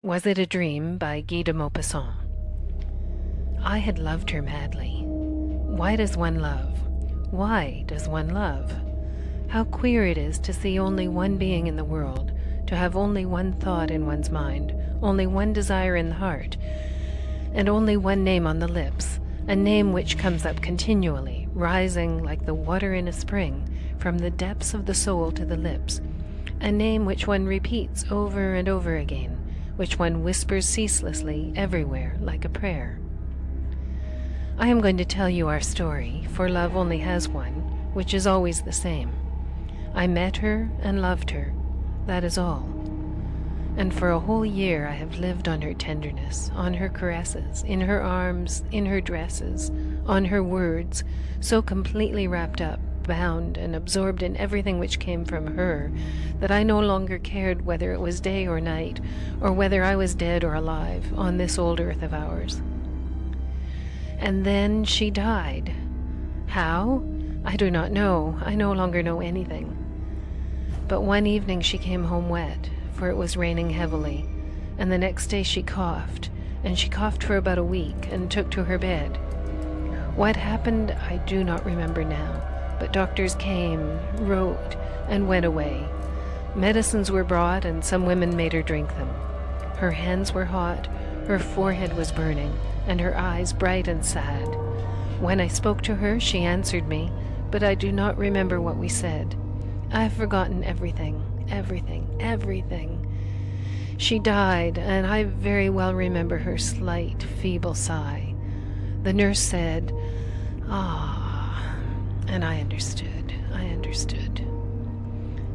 Was It a Dream by Guy de Maupassant. I had loved her madly. Why does one love? Why does one love? How queer it is to see only one being in the world, to have only one thought in one's mind, only one desire in the heart, and only one name on the lips, a name which comes up continually, rising like the water in a spring, from the depths of the soul to the lips, a name which one repeats over and over again, which one whispers ceaselessly everywhere like a prayer. I am going to tell you our story, for love only has one, which is always the same. I met her and loved her, that is all. And for a whole year I have lived on her tenderness, on her caresses, in her arms, in her dresses, on her words, so completely wrapped up, bound and absorbed in everything which came from her, that I no longer cared whether it was day or night, or whether I was dead or alive on this old earth of ours. And then she died. How? I do not know. I no longer know anything. But one evening she came home wet, for it was raining heavily, and the next day she coughed, and she coughed for about a week, and took to her bed. What happened I do not remember now, but doctors came, wrote, and went away. Medicines were brought, and some women made her drink them. Her hands were hot, her forehead was burning, and her eyes bright and sad. When I spoke to her, she answered me, but I do not remember what we said. I have forgotten everything, everything, everything. She died, and I very well remember her slight, feeble sigh. The nurse said, "Ah," and I understood, I understood.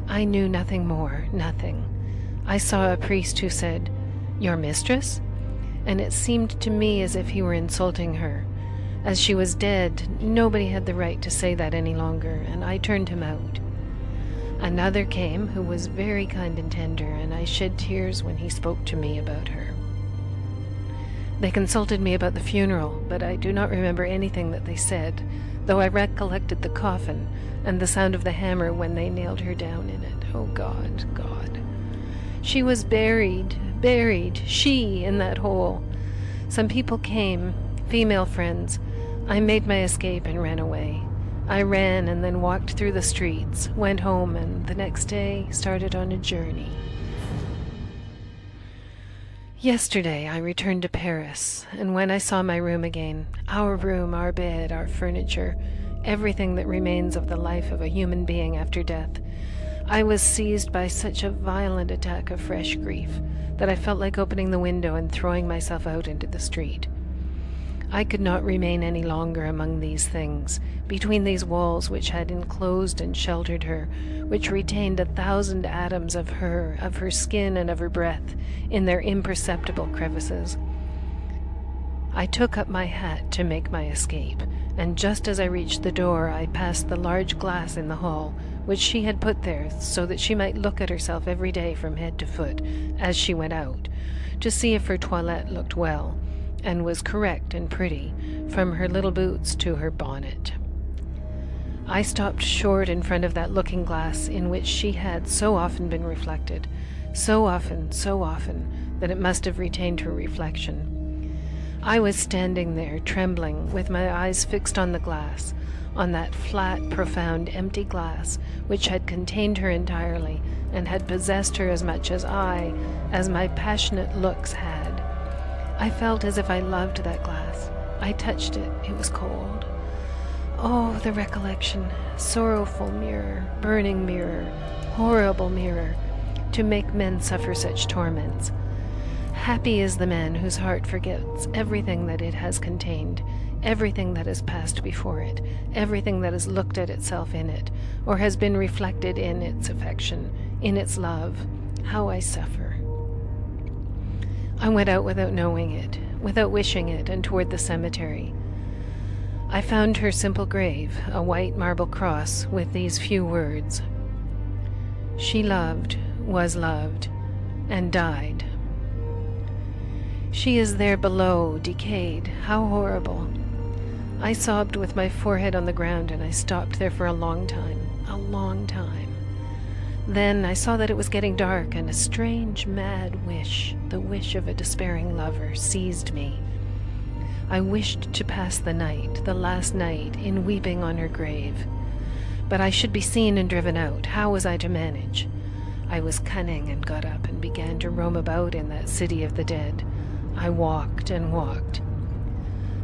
I knew nothing more, nothing. I saw a priest who said, "Your mistress?" And it seemed to me as if he were insulting her. As she was dead, nobody had the right to say that any longer, and I turned him out. Another came who was very kind and tender, and I shed tears when he spoke to me about her. They consulted me about the funeral, but I do not remember anything that they said, though I recollected the coffin and the sound of the hammer when they nailed her down in it. Oh God, God. She was buried, she in that hole. Some people came, female friends. I made my escape and ran away. I ran and then walked through the streets, went home, and the next day started on a journey. Yesterday I returned to Paris, and when I saw my room again, our room, our bed, our furniture, everything that remains of the life of a human being after death, I was seized by such a violent attack of fresh grief that I felt like opening the window and throwing myself out into the street. I could not remain any longer among these things, between these walls which had enclosed and sheltered her, which retained 1,000 atoms of her skin and of her breath, in their imperceptible crevices. I took up my hat to make my escape, and just as I reached the door I passed the large glass in the hall, which she had put there so that she might look at herself every day from head to foot, as she went out, to see if her toilette looked well, and was correct and pretty, from her little boots to her bonnet. I stopped short in front of that looking-glass in which she had so often been reflected, so often, that it must have retained her reflection. I was standing there, trembling, with my eyes fixed on the glass, on that flat, profound, empty glass, which had contained her entirely, and had possessed her as much as my passionate looks had. I felt as if I loved that glass. I touched it. It was cold. Oh, the recollection. Sorrowful mirror, burning mirror, horrible mirror, to make men suffer such torments. Happy is the man whose heart forgets everything that it has contained, everything that has passed before it, everything that has looked at itself in it, or has been reflected in its affection, in its love. How I suffer. I went out without knowing it, without wishing it, and toward the cemetery. I found her simple grave, a white marble cross, with these few words: "She loved, was loved, and died." She is there below, decayed. How horrible. I sobbed with my forehead on the ground, and I stopped there for a long time, a long time. Then I saw that it was getting dark, and a strange, mad wish, the wish of a despairing lover, seized me. I wished to pass the night, the last night, in weeping on her grave. But I should be seen and driven out. How was I to manage? I was cunning and got up and began to roam about in that city of the dead. I walked and walked.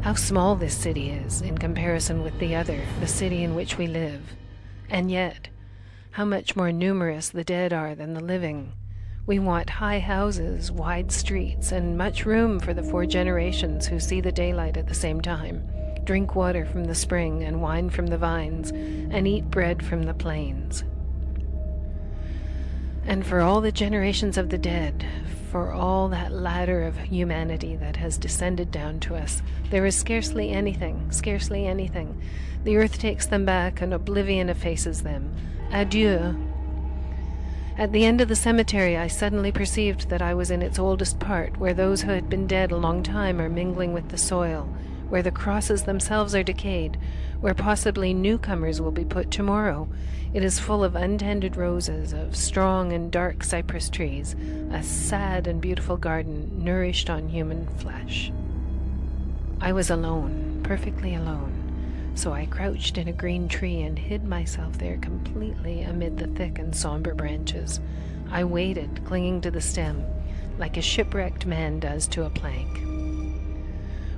How small this city is in comparison with the other, the city in which we live. And yet, how much more numerous the dead are than the living. We want high houses, wide streets, and much room for the 4 generations who see the daylight at the same time, drink water from the spring and wine from the vines, and eat bread from the plains. And for all the generations of the dead, for all that ladder of humanity that has descended down to us, there is scarcely anything, scarcely anything. The earth takes them back, and oblivion effaces them. Adieu. At the end of the cemetery, I suddenly perceived that I was in its oldest part, where those who had been dead a long time are mingling with the soil, where the crosses themselves are decayed, where possibly newcomers will be put tomorrow. It is full of untended roses, of strong and dark cypress trees, a sad and beautiful garden nourished on human flesh. I was alone, perfectly alone, so I crouched in a green tree and hid myself there completely amid the thick and somber branches. I waited, clinging to the stem, like a shipwrecked man does to a plank.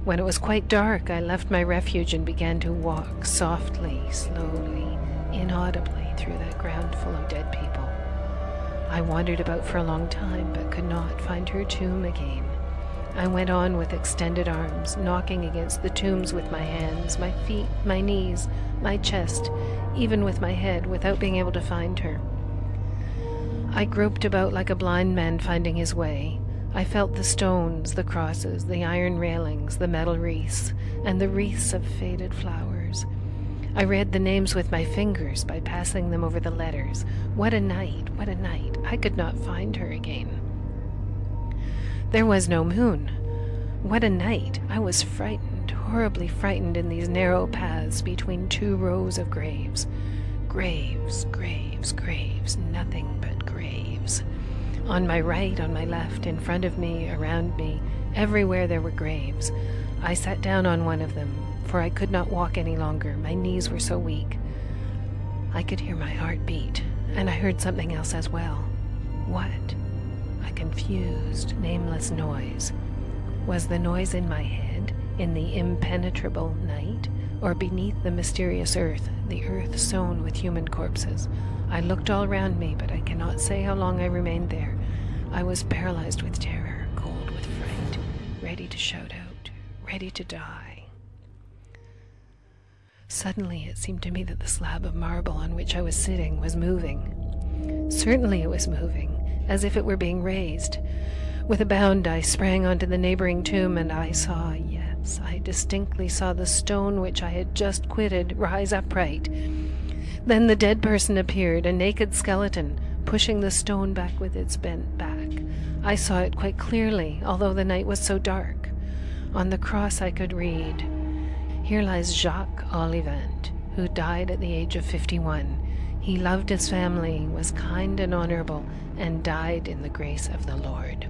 When it was quite dark, I left my refuge and began to walk softly, slowly, inaudibly through that ground full of dead people. I wandered about for a long time, but could not find her tomb again. I went on with extended arms, knocking against the tombs with my hands, my feet, my knees, my chest, even with my head, without being able to find her. I groped about like a blind man finding his way. I felt the stones, the crosses, the iron railings, the metal wreaths, and the wreaths of faded flowers. I read the names with my fingers by passing them over the letters. What a night, what a night. I could not find her again. There was no moon. What a night. I was frightened, horribly frightened in these narrow paths between 2 rows of graves. Graves, graves, graves, nothing but graves. On my right, on my left, in front of me, around me, everywhere there were graves. I sat down on one of them, for I could not walk any longer. My knees were so weak. I could hear my heart beat, and I heard something else as well. What? A confused, nameless noise. Was the noise in my head, in the impenetrable night, or beneath the mysterious earth, the earth sown with human corpses? I looked all round me, but I cannot say how long I remained there. I was paralyzed with terror, cold with fright, ready to shout out, ready to die. Suddenly it seemed to me that the slab of marble on which I was sitting was moving. Certainly it was moving, as if it were being raised. With a bound I sprang onto the neighboring tomb, and I saw, yes, I distinctly saw the stone which I had just quitted rise upright. Then the dead person appeared, a naked skeleton, pushing the stone back with its bent back. I saw it quite clearly, although the night was so dark. On the cross I could read, "Here lies Jacques Olivant, who died at the age of 51. He loved his family, was kind and honorable, and died in the grace of the Lord."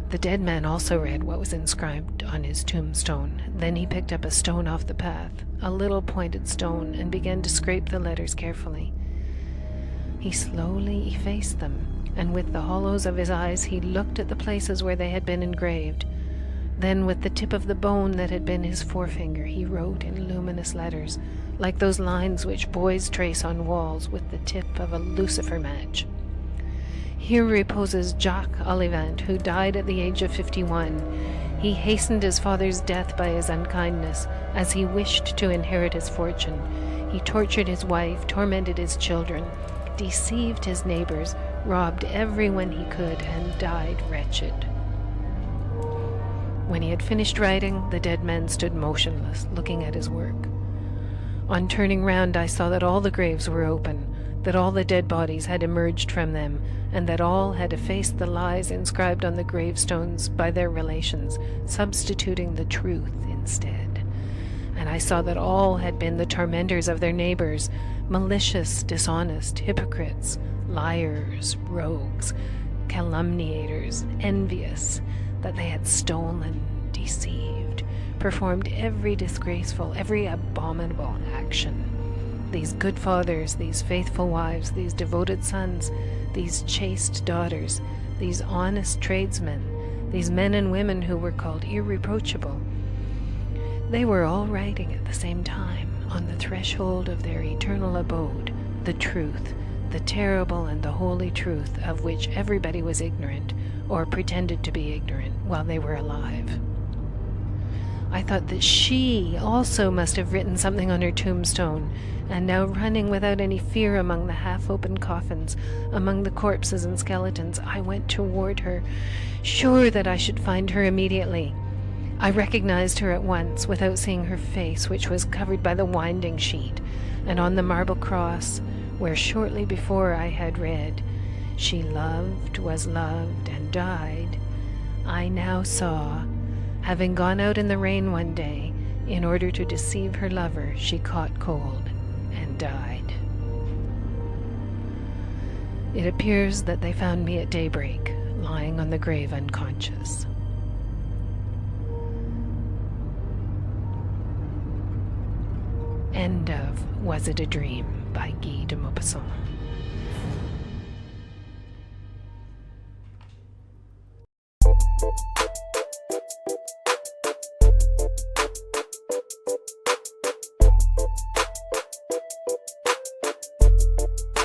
The dead man also read what was inscribed on his tombstone. Then he picked up a stone off the path, a little pointed stone, and began to scrape the letters carefully. He slowly effaced them, and with the hollows of his eyes he looked at the places where they had been engraved. Then with the tip of the bone that had been his forefinger he wrote in luminous letters, like those lines which boys trace on walls with the tip of a lucifer match. "Here reposes Jacques Olivant, who died at the age of 51. He hastened his father's death by his unkindness, as he wished to inherit his fortune. He tortured his wife, tormented his children, deceived his neighbors, robbed everyone he could, and died wretched." When he had finished writing, the dead man stood motionless, looking at his work. On turning round, I saw that all the graves were open, that all the dead bodies had emerged from them, and that all had effaced the lies inscribed on the gravestones by their relations, substituting the truth instead. And I saw that all had been the tormentors of their neighbors, malicious, dishonest, hypocrites, liars, rogues, calumniators, envious, that they had stolen, deceived, performed every disgraceful, every abominable action. These good fathers, these faithful wives, these devoted sons, these chaste daughters, these honest tradesmen, these men and women who were called irreproachable, they were all writing at the same time on the threshold of their eternal abode, the truth, the terrible and the holy truth of which everybody was ignorant or pretended to be ignorant while they were alive. I thought that she also must have written something on her tombstone, and now running without any fear among the half-opened coffins, among the corpses and skeletons, I went toward her, sure that I should find her immediately. I recognized her at once, without seeing her face, which was covered by the winding sheet, and on the marble cross, where shortly before I had read, "She loved, was loved, and died," I now saw, having gone out in the rain one day, in order to deceive her lover, she caught cold and died. It appears that they found me at daybreak, lying on the grave unconscious. End of Was It a Dream by Guy de Maupassant.